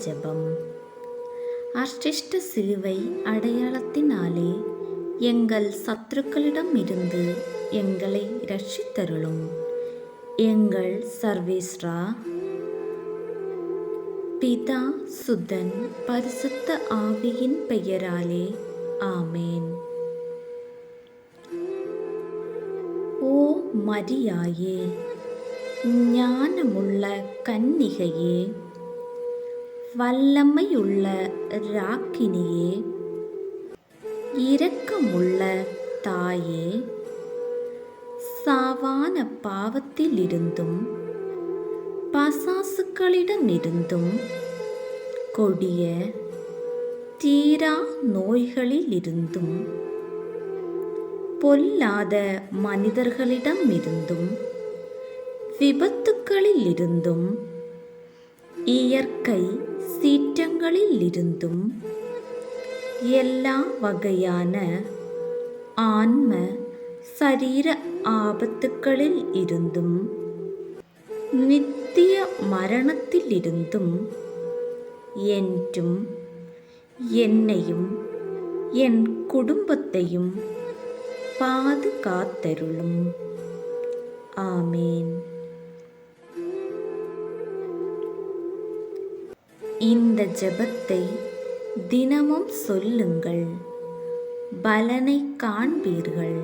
ஜெபம். அர்ச்சிஷ்ட சிலுவை அடையாளத்தினாலே எங்கள் சத்துருக்களிடம் இருந்து எங்களை இரட்சித்தருளும். எங்கள் சர்வேஸ்வரா, பிதா, சுதன், பரிசுத்த ஆவியின் பெயராலே ஆமேன். ஓ மரியாயே, ஞானமுள்ள கன்னிகையே, வல்லமையுள்ள ராக்கினியே, இரக்கமுள்ள தாயே, சாவான பாவத்திலிருந்தும் பசாசுக்களிடமிருந்தும் கொடிய தீரா நோய்களிலிருந்தும் பொல்லாத மனிதர்களிடமிருந்தும் விபத்துக்களிலிருந்தும் இயற்கை சீற்றங்களிலிருந்தும் எல்லா வகையான ஆன்ம சரீர ஆபத்துக்களில் இருந்தும் நித்திய மரணத்திலிருந்தும் என்றும் என்னையும் என் குடும்பத்தையும் பாதுகாத்தருளும். ஆமேன். இந்த ஜெபத்தை தினமும் சொல்லுங்கள், பலனை காண்பீர்கள்.